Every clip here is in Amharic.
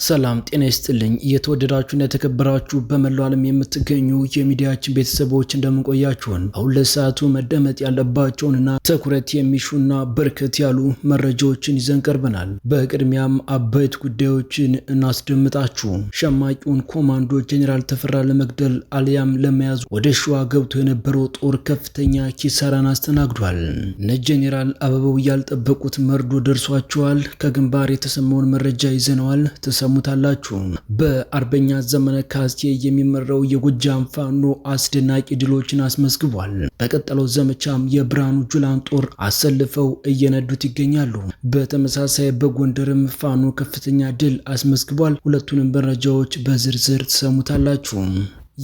ሰላም ጤና ይስጥልኝ የተወደዳችሁና የተከበራችሁ በመላው ዓለም የምትገኙ የሚዲያችን ቤተሰቦች እንደምንቆያችሁን አሁን ለሰዓቱ መደመጥ ያለባቸውንና ትኩረት የሚሹና በርከት ያሉ መረጃዎችን ይዘን ቀርበናል። በቅድሚያም አበይት ጉዳዮችን እናስደምጣችሁ። ሸማቂውን ኮማንዶ ጄኔራል ተፈራ ለመግደል አልያም ለመያዝ ወደ ሸዋ ገብቶ የነበረው ጦር ከፍተኛ ኪሳራን አስተናግዷል። እነ ጄኔራል አበባው ያልጠበቁት መርዶ ደርሷቸዋል። ከግንባር የተሰማውን መረጃ ይዘነዋል ሰሙታላችሁ። በአርበኛ ዘመነ ካሴ የሚመራው የጎጃም ፋኖ አስደናቂ ድሎችን አስመዝግቧል። በቀጠለው ዘመቻም የብርሃኑ ጁላን ጦር አሰልፈው እየነዱት ይገኛሉ። በተመሳሳይ በጎንደርም ፋኖ ከፍተኛ ድል አስመዝግቧል። ሁለቱንም መረጃዎች በዝርዝር ተሰሙታላችሁ።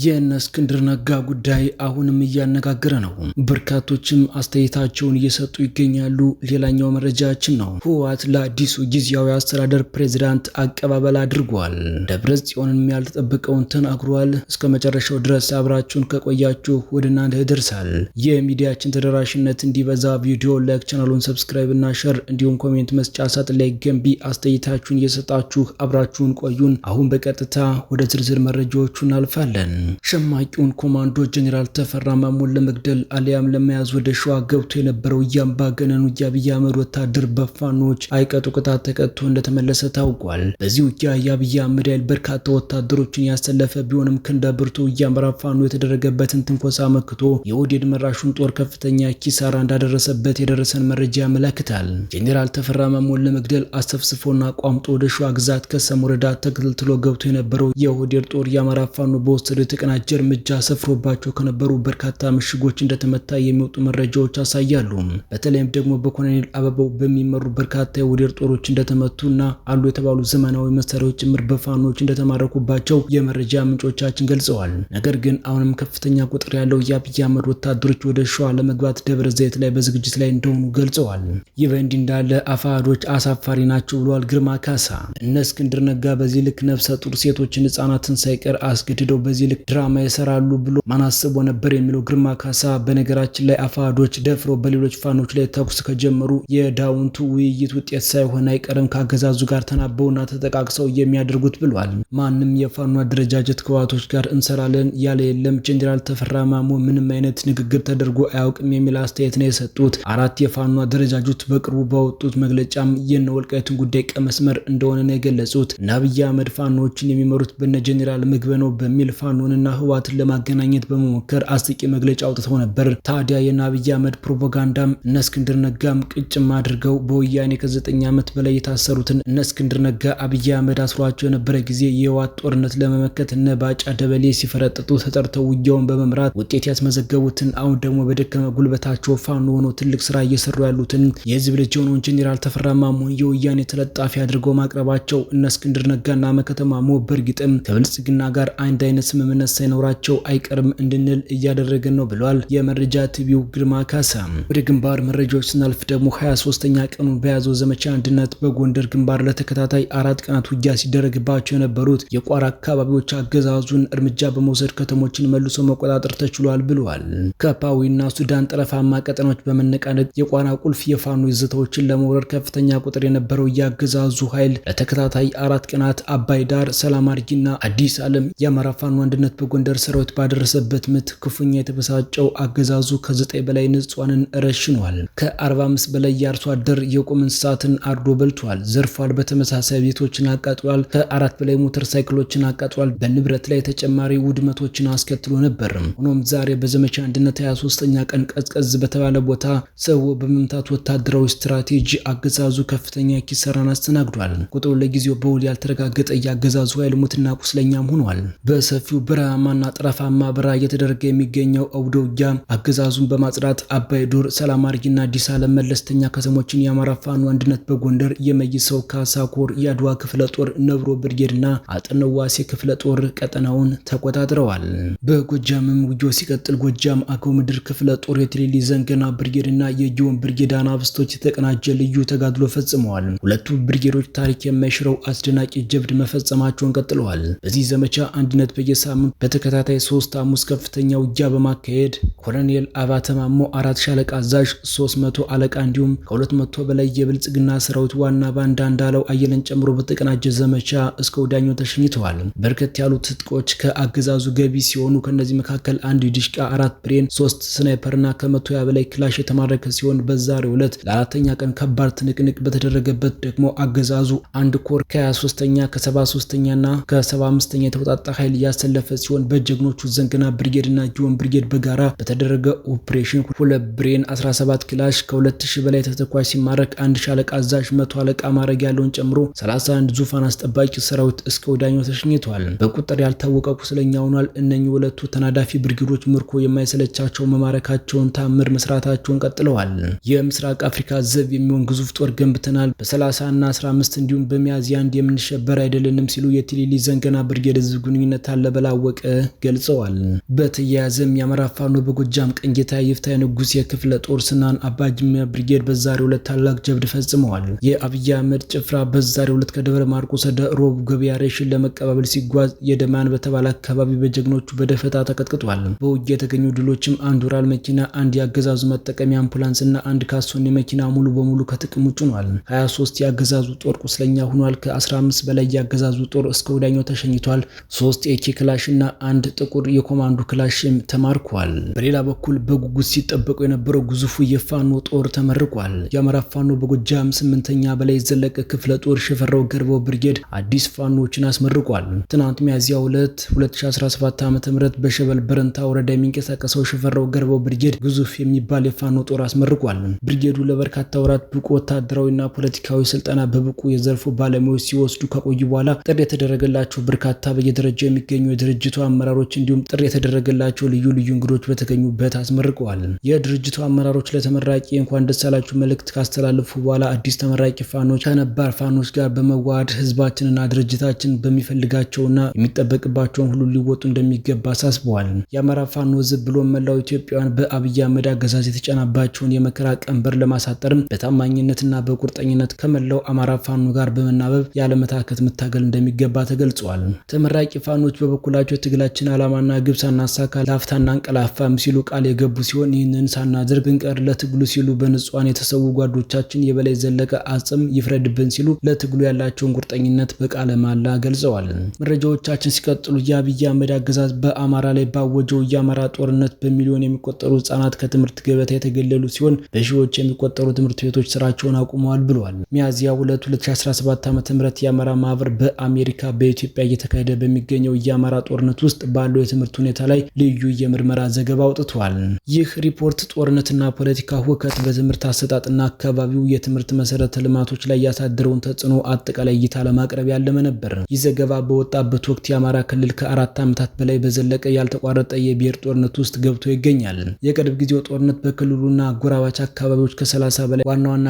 የእነ እስክንድር ነጋ ጉዳይ አሁንም እያነጋገረ ነው። በርካቶችም አስተያየታቸውን እየሰጡ ይገኛሉ። ሌላኛው መረጃችን ነው። ህወሓት ለአዲሱ ጊዜያዊ አስተዳደር ፕሬዝዳንት አቀባበል አድርጓል። ደብረጽዮንም ያልተጠበቀውን ተናግሯል። እስከ መጨረሻው ድረስ አብራችሁን ከቆያችሁ ወደ እናንተ ይደርሳል። የሚዲያችን ተደራሽነት እንዲበዛ ቪዲዮ ላይክ፣ ቻናሉን ሰብስክራይብ እና ሼር እንዲሁም ኮሜንት መስጫ ሳጥን ላይ ገንቢ አስተያየታችሁን እየሰጣችሁ አብራችሁን ቆዩን። አሁን በቀጥታ ወደ ዝርዝር መረጃዎቹ እናልፋለን። ሸማቂውን ኮማንዶ ጄኔራል ተፈራ ማሞን ለመግደል አልያም ለመያዝ ወደ ሸዋ ገብቶ የነበረው የአምባገነኑ የአብይ አህመድ ወታደር በፋኖች አይቀጡ ቅጣት ተቀጥቶ እንደተመለሰ ታውቋል። በዚህ ውጊያ የአብይ አህመድ ኃይል በርካታ ወታደሮችን ያሰለፈ ቢሆንም ክንደ ብርቱ የአማራ ፋኖ የተደረገበትን ትንኮሳ መክቶ የኦህዴድ መራሹን ጦር ከፍተኛ ኪሳራ እንዳደረሰበት የደረሰን መረጃ ያመለክታል። ጄኔራል ተፈራ ማሞን ለመግደል አሰፍስፎና ቋምጦ ወደ ሸዋ ግዛት ከሰም ወረዳ ተከታትሎ ገብቶ የነበረው የኦህዴድ ጦር የአማራ ፋኖ በወሰደው የተቀናጀ እርምጃ ሰፍሮባቸው ከነበሩ በርካታ ምሽጎች እንደተመታ የሚወጡ መረጃዎች ያሳያሉ። በተለይም ደግሞ በኮሎኔል አበባው በሚመሩ በርካታ የኦህዴድ ጦሮች እንደተመቱና አሉ የተባሉ ዘመናዊ መሳሪያዎች ጭምር በፋኖች እንደተማረኩባቸው የመረጃ ምንጮቻችን ገልጸዋል። ነገር ግን አሁንም ከፍተኛ ቁጥር ያለው የአብይ አህመድ ወታደሮች ወደ ሸዋ ለመግባት ደብረ ዘይት ላይ በዝግጅት ላይ እንደሆኑ ገልጸዋል። ይህ በእንዲህ እንዳለ አፋሕዶች አሳፋሪ ናቸው ብለዋል ግርማ ካሳ። እነ እስክንድር ነጋ በዚህ ልክ ነፍሰ ጡር ሴቶችን፣ ህጻናትን ሳይቀር አስገድደው በዚህ ልክ ድራማ ይሰራሉ ብሎ ማን አስቦ ነበር የሚለው ግርማ ካሳ፣ በነገራችን ላይ አፋሕዶች ደፍሮ በሌሎች ፋኖች ላይ ተኩስ ከጀመሩ የዳውንቱ ውይይት ውጤት ሳይሆን አይቀርም ከአገዛዙ ጋር ተናበውና ተጠቃቅሰው የሚያደርጉት ብሏል። ማንም የፋኖ አደረጃጀት ከህወሓቶች ጋር እንሰራለን ያለ የለም። ጄኔራል ተፈራ ማሞ ምንም አይነት ንግግር ተደርጎ አያውቅም የሚል አስተያየት ነው የሰጡት። አራት የፋኖ አደረጃጆች በቅርቡ ባወጡት መግለጫም የነ ወልቃይትን ጉዳይ ቀመስመር እንደሆነ ነው የገለጹት። አብይ አህመድ ፋኖችን የሚመሩት በነ ጄኔራል ምግበ ነው በሚል ፋኖንና ህወሓትን ለማገናኘት በመሞከር አስቂ መግለጫ አውጥተው ነበር። ታዲያ የነ አብይ አህመድ ፕሮፓጋንዳም እነ እስክንድር ነጋም ቅጭም አድርገው በወያኔ ከ9 ዓመት በላይ የታሰሩትን እነ እስክንድር ነጋ አብይ አህመድ አስሯቸው የነበረ ጊዜ የህወሓት ጦርነት ለመመከት እነ ባጫ ደበሌ ሲፈረጥጡ ተጠርተው ውጊያውን በመምራት ውጤት ያስመዘገቡትን አሁን ደግሞ በደከመ ጉልበታቸው ፋኖ ሆነው ትልቅ ስራ እየሰሩ ያሉትን የህዝብ ልጅ የሆነውን ጄኔራል ተፈራ ማሞን የወያኔ ተለጣፊ አድርገው ማቅረባቸው እነ እስክንድር ነጋና መከተ ማሞ በእርግጥም ከብልጽግና ጋር አንድ አይነት ስምምነት ሳይኖራቸው አይቀርም እንድንል እያደረገን ነው ብለዋል የመረጃ ቲቪው ግርማ ካሳ። ወደ ግንባር መረጃዎች ስናልፍ ደግሞ 23ኛ ቀኑን በያዘው ዘመቻ አንድነት በጎንደር ግንባር ለተከታታይ 4 ቀናት ውጊያ ሲደረግባቸው የነበሩት የቋራ አካባቢዎች አገዛዙን እርምጃ በመውሰድ ከተሞችን መልሶ መቆጣጠር ተችሏል ብለዋል። ከፓዊና ሱዳን ጠረፋማ ቀጠናዎች በመነቃነቅ የቋራ ቁልፍ የፋኖ ይዘታዎችን ለመውረድ ከፍተኛ ቁጥር የነበረው የአገዛዙ ኃይል ለተከታታይ 4 ቀናት አባይ ዳር፣ ሰላም አርጊና አዲስ ዓለም የአማራ ፋኖ አንድነት በጎንደር ሰራዊት ባደረሰበት ምት ክፉኛ የተበሳጨው አገዛዙ ከ9 በላይ ንጹሃንን ረሽኗል። ከ45 በላይ የአርሶ አደር የቁም እንስሳትን አርዶ በልቷል፣ ዘርፏል። በተመሳሳይ ቤቶችን አቃጥሏል። ከ4 በላይ ሞተር ሳይክሎችን አቃጥሏል። በንብረት ላይ ተጨማሪ ውድመቶችን አስከትሎ ነበር። ሆኖም ዛሬ በዘመቻ አንድነት 23ኛ ቀን ቀዝቀዝ በተባለ ቦታ ሰው በመምታት ወታደራዊ ስትራቴጂ አገዛዙ ከፍተኛ ኪሳራን አስተናግዷል። ቁጥሩ ለጊዜው በውል ያልተረጋገጠ የአገዛዙ ኃይል ሙትና ቁስለኛም ሆኗል። በሰፊው በረሃማና ጠረፋማ በረሃ እየተደረገ የሚገኘው አውደ ውጊያ አገዛዙን በማጽዳት አባይ ዱር፣ ሰላም አርጊና አዲስ ዓለም መለስተኛ ከተሞችን የአማራ ፋኖ አንድነት በጎንደር የመይሰው ካሳ ኮር፣ የአድዋ ክፍለ ጦር፣ ነብሮ ብርጌድና አጥነዋሴ ክፍለ ጦር ቀጠናውን ተቆጣጥረዋል። በጎጃምም ውጊያው ሲቀጥል ጎጃም አገው ምድር ክፍለ ጦር የትሪሊ ዘንገና ብርጌድና የጊዮን ብርጌድ አናብስቶች የተቀናጀ ልዩ ተጋድሎ ፈጽመዋል። ሁለቱ ብርጌዶች ታሪክ የማይሽረው አስደናቂ ጀብድ መፈጸማቸውን ቀጥለዋል። በዚህ ዘመቻ አንድነት በየሳምንቱ ሳምንት በተከታታይ 3 ሐሙስ ከፍተኛ ውጊያ በማካሄድ ኮሎኔል አባተ ማሞ 4 ሻለቃ አዛዥ 300 አለቃ እንዲሁም ከ200 በላይ የብልጽግና ሰራዊት ዋና ባንዳ እንዳለው አየለን ጨምሮ በተቀናጀ ዘመቻ እስከ ወዳኛው ተሸኝተዋል። በርከት ያሉ ትጥቆች ከአገዛዙ ገቢ ሲሆኑ ከነዚህ መካከል አንድ ዲሽቃ፣ 4 ብሬን፣ 3 ስናይፐርና ከ100 በላይ ክላሽ የተማረከ ሲሆን በዛሬው ዕለት ለአራተኛ ቀን ከባድ ትንቅንቅ በተደረገበት ደግሞ አገዛዙ አንድ ኮር ከ23ኛ ከ73ኛና ከ75ኛ የተወጣጣ ኃይል ያሰለፈ ሲሆን በጀግኖቹ ዘንገና ብርጌድና ጊዮን ብርጌድ በጋራ በተደረገ ኦፕሬሽን 2 ብሬን፣ 17 ክላሽ፣ ከ2000 በላይ ተተኳሽ ሲማረክ አንድ ሻለቃ አዛዥ 100 አለቃ ማዕረግ ያለውን ጨምሮ 31 ዙፋን አስጠባቂ ሰራዊት እስከ ወዳኛው ተሸኝተዋል። በቁጥር ያልታወቀ ቁስለኛ ሆኗል። እነኚህ ሁለቱ ተናዳፊ ብርጌዶች ምርኮ የማይሰለቻቸው መማረካቸውን ታምር መስራታቸውን ቀጥለዋል። የምስራቅ አፍሪካ ዘብ የሚሆን ግዙፍ ጦር ገንብተናል፣ በ30 እና 15 እንዲሁም በሚያዝያ 1 የምንሸበር አይደለንም ሲሉ የቲሊሊ ዘንገና ብርጌድ ህዝብ ግንኙነት አለበላወቀ ገልጸዋል። በተያያዘም የአማራ ፋኖ በጎጃም ቀንጌታ ይፍታይ ንጉስ የክፍለ ጦር ስናን አባጅማ ብርጌድ በዛሬው ዕለት ታላቅ ጀብድ ፈጽመዋል። የአብይ አህመድ ጭፍራ በዛሬው ዕለት ከደብረ ማርቆስ ወደ ሮብ ገበያ ሬሽን ለመቀባበል ሲጓዝ የደማን በተባለ አካባቢ በጀግኖቹ በደፈጣ ተቀጥቅጧል። በውጊያ የተገኙ ድሎችም አንድ ወራል መኪና፣ አንድ ያገዛዙ መጠቀሚያ አምቡላንስ እና አንድ ካሶኒ መኪና ሙሉ በሙሉ ከጥቅም ውጭ ሆኗል። 23 ያገዛዙ ጦር ቁስለኛ ሆኗል። ከ15 በላይ ያገዛዙ ጦር እስከ ወዳኛው ተሸኝቷል። 3 ኤኬ ክላሽ እና አንድ ጥቁር የኮማንዶ ክላሽም ተማርኳል። በሌላ በኩል በጉጉት ሲጠበቁ የነበረው ግዙፉ የፋኖ ጦር ተመርቋል። የአማራ ፋኖ በጎጃም 8ኛ በላይ ዘለቀ ክፍለ ጦር ሽፈራው ገርበው ብርጌድ አዲስ ፋኖችን አስመርቋል። ትናንት ሚያዝያ 2 2017 ዓ.ም በሸበል በረንታ ወረዳ የሚንቀሳቀሰው ሽፈራው ገርበው ብርጌድ ግዙፍ የሚባል የፋኖ ጦር አስመርቋል። ብርጌዱ ለበርካታ ወራት ብቁ ወታደራዊና ፖለቲካዊ ስልጠና በብቁ የዘርፉ ባለሙያዎች ሲወስዱ ከቆዩ በኋላ ጥሪ የተደረገላቸው በርካታ በየደረጃው የሚገኙ የድርጅቱ አመራሮች እንዲሁም ጥሪ የተደረገላቸው ልዩ እንግዶች በተገኙበት አስመርቀዋል። የድርጅቱ አመራሮች ለተመራቂ እንኳን ደስ አላችሁ መልእክት ካስተላለፉ በኋላ አዲስ ተመራቂ ፋኖች ከነባር ፋኖች ጋር በመዋሃድ ህዝባችንና ድርጅታችን በሚፈልጋቸውና የሚጠበቅባቸውን ሁሉ ሊወጡ እንደሚገባ አሳስበዋል። የአማራ ፋኖ ህዝብ ብሎ መላው ኢትዮጵያውያን በአብይ አህመድ አገዛዝ የተጫናባቸውን የመከራ ቀንበር ለማሳጠርም በታማኝነትና በቁርጠኝነት ከመላው አማራ ፋኖ ጋር በመናበብ ያለመታከት መታገል እንደሚገባ ተገልጿል። ተመራቂ ፋኖች በበኩላቸው ትግላችን ዓላማና ግብ ሳናሳካ ላፍታና አንቀላፋም ሲሉ ቃል የገቡ ሲሆን ይህንን ሳናደርግ ብንቀር ለትግሉ ሲሉ በንጹሃን የተሰዉ ጓዶቻችን የበላይ ዘለቀ አጽም ይፍረድብን ሲሉ ለትግሉ ያላቸውን ቁርጠኝነት በቃለ ማላ ገልጸዋል። መረጃዎቻችን ሲቀጥሉ የአብይ አህመድ አገዛዝ በአማራ ላይ ባወጀው የአማራ ጦርነት በሚሊዮን የሚቆጠሩ ህጻናት ከትምህርት ገበታ የተገለሉ ሲሆን በሺዎች የሚቆጠሩ ትምህርት ቤቶች ስራቸውን አቁመዋል ብለዋል። ሚያዝያ 2 2017 ዓ.ም የአማራ ማህበር በአሜሪካ በኢትዮጵያ እየተካሄደ በሚገኘው የአማራ ጦርነት ውስጥ ባለው የትምህርት ሁኔታ ላይ ልዩ የምርመራ ዘገባ አውጥቷል። ይህ ሪፖርት ጦርነትና ፖለቲካ ሁከት በትምህርት አሰጣጥና አካባቢው የትምህርት መሰረተ ልማቶች ላይ ያሳደረውን ተጽዕኖ አጠቃላይ እይታ ለማቅረብ ያለመ ነበር። ይህ ዘገባ በወጣበት ወቅት የአማራ ክልል ከ4 ዓመታት በላይ በዘለቀ ያልተቋረጠ የብሔር ጦርነት ውስጥ ገብቶ ይገኛል። የቅርብ ጊዜው ጦርነት በክልሉና አጎራባች አካባቢዎች ከ30 በላይ ዋና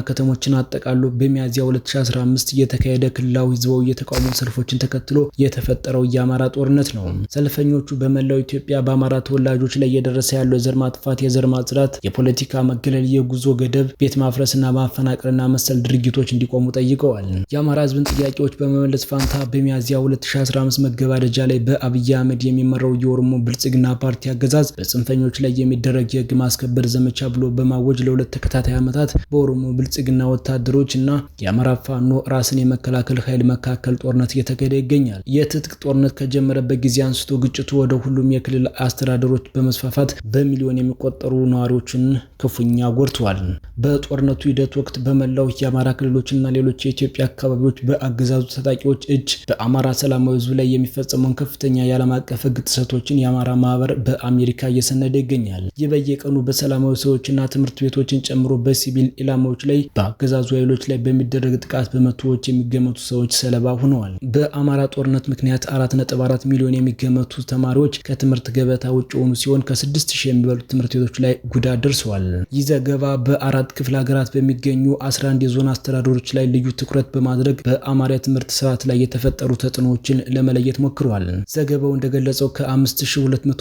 ከተሞችን አጠቃሎ በሚያዝያ 2015 እየተካሄደ ክልላዊ ህዝባዊ የተቃውሞ ሰልፎችን ተከትሎ የተፈጠረው የአማራ ጦርነት ነው። ሰልፈኞቹ በመላው ኢትዮጵያ በአማራ ተወላጆች ላይ እየደረሰ ያለው የዘር ማጥፋት፣ የዘር ማጽዳት፣ የፖለቲካ መገለል፣ የጉዞ ገደብ፣ ቤት ማፍረስና ማፈናቀልና መሰል ድርጊቶች እንዲቆሙ ጠይቀዋል። የአማራ ህዝብን ጥያቄዎች በመመለስ ፋንታ በሚያዝያ 2015 መገባደጃ ላይ በአብይ አህመድ የሚመራው የኦሮሞ ብልጽግና ፓርቲ አገዛዝ በጽንፈኞች ላይ የሚደረግ የህግ ማስከበር ዘመቻ ብሎ በማወጅ ለ2 ተከታታይ ዓመታት በኦሮሞ ብልጽግና ወታደሮች እና የአማራ ፋኖ ራስን የመከላከል ኃይል መካከል ጦርነት እየተካሄደ ይገኛል። የትጥቅ ጦርነት ከጀመረበት ጊዜ አንስቶ ግጭቱ ወደ ሁሉም የክልል አስተዳደሮች በመስፋፋት በሚሊዮን የሚቆጠሩ ነዋሪዎችን ክፉኛ ጎድቷል። በጦርነቱ ሂደት ወቅት በመላው የአማራ ክልሎችና ሌሎች የኢትዮጵያ አካባቢዎች በአገዛዙ ታጣቂዎች እጅ በአማራ ሰላማዊ ህዝብ ላይ የሚፈጸመውን ከፍተኛ የዓለም አቀፍ ህግ ጥሰቶችን የአማራ ማህበር በአሜሪካ እየሰነደ ይገኛል። ይህ በየቀኑ በሰላማዊ ሰዎችና ትምህርት ቤቶችን ጨምሮ በሲቪል ኢላማዎች ላይ በአገዛዙ ኃይሎች ላይ በሚደረግ ጥቃት በመቶዎች የሚገመቱ ሰዎች ሰለባ ሆነዋል። በአማራ ጦርነት ምክንያት 4.4 ሚሊዮን የሚገመቱ ተማሪዎች ከትምህርት ገበታ ውጭ ሆኑ ሲሆን ከ6000 የሚበልጡ ትምህርት ቤቶች ላይ ጉዳት ደርሰዋል። ይህ ዘገባ በአራት ክፍለ ሀገራት በሚገኙ 11 የዞን አስተዳደሮች ላይ ልዩ ትኩረት በማድረግ በአማርኛ ትምህርት ስርዓት ላይ የተፈጠሩ ተጽዕኖዎችን ለመለየት ሞክሯል። ዘገባው እንደገለጸው ከ5231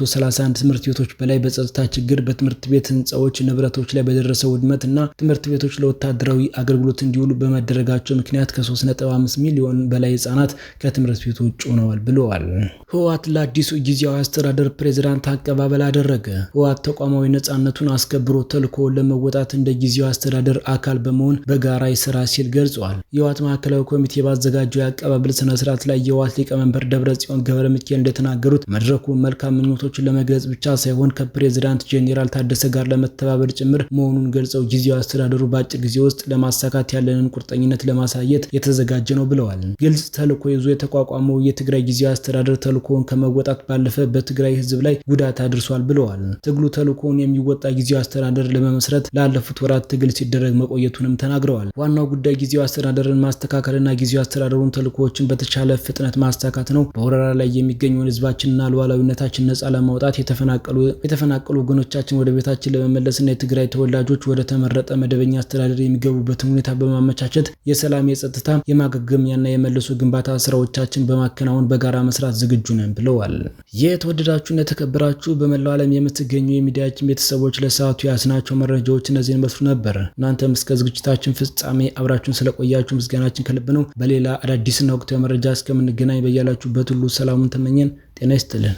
ትምህርት ቤቶች በላይ በጸጥታ ችግር፣ በትምህርት ቤት ህንፃዎች ንብረቶች ላይ በደረሰው ውድመት እና ትምህርት ቤቶች ለወታደራዊ አገልግሎት እንዲውሉ በመደረጋቸው ምክንያት ከ3.5 ሚሊዮን በላይ ህጻናት ከትምህርት ቤት ውጭ ሆነዋል ብለዋል። ህወሓት ለአዲሱ ጊዜያዊ አስተዳደር ፕሬዝዳንት አቀባበል አደረገ። ህወሓት ተቋማዊ ነጻነቱን አስከብሮ ተልዕኮውን ለመወጣት እንደ ጊዜያዊ አስተዳደር አካል በመሆን በጋራ ይሰራ ሲል ገልጿል። የህወሓት ማዕከላዊ ኮሚቴ ባዘጋጀው የአቀባበል ስነ ስርዓት ላይ የህወሓት ሊቀመንበር ደብረጽዮን ገብረ ሚካኤል እንደተናገሩት መድረኩ መልካም ምኞቶችን ለመግለጽ ብቻ ሳይሆን ከፕሬዝዳንት ጄኔራል ታደሰ ጋር ለመተባበር ጭምር መሆኑን ገልጸው ጊዜያዊ አስተዳደሩ በአጭር ጊዜ ውስጥ ለማሳካት ያለንን ቁርጠኝነት ለማሳየት የተዘጋጀ ነው ብለዋል። ግልጽ ተልዕኮ ይዞ የተቋቋመው የትግራይ ጊዜያዊ አስተዳደር ተልዕኮውን ከመወጣት ባለፈ በትግራይ ህዝብ ላይ ጉዳት አድርሷል ብለዋል። ትግሉ ተልዕኮውን የሚወጣ ጊዜያዊ አስተዳደር ለመመስረት ላለፉት ወራት ትግል ሲደረግ መቆየቱንም ተናግረዋል። ዋናው ጉዳይ ጊዜያዊ አስተዳደርን ማስተካከልና ጊዜያዊ አስተዳደሩን ተልዕኮዎችን በተቻለ ፍጥነት ማሳካት ነው። በወረራ ላይ የሚገኘውን ህዝባችንና ሉዓላዊነታችን ነጻ ለማውጣት የተፈናቀሉ ወገኖቻችን ወደ ቤታችን ለመመለስና የትግራይ ተወላጆች ወደ ተመረጠ መደበኛ አስተዳደር የሚገቡበትን ሁኔታ በማመቻቸት የሰላም፣ የጸጥታ፣ የማገገሚያና የመልሶ ግንባታ ስራዎቻችን በማከናወን በጋራ መስራት ዝግጁ ነን ብለዋል። የተወደዳችሁና የተከበራችሁ በመላው ዓለም የምትገኙ የሚዲያችን ቤተሰቦች ለሰዓቱ ያስናቸው መረጃዎች እነዚህን መስሉ ነበር። እናንተም እስከ ዝግጅታችን ፍጻሜ አብራችሁን ስለቆያችሁ ምስጋናችን ከልብ ነው። በሌላ አዳዲስና ወቅታዊ መረጃ እስከምንገናኝ በያላችሁበት ሁሉ ሰላሙን ተመኘን። ጤና ይስጥልን።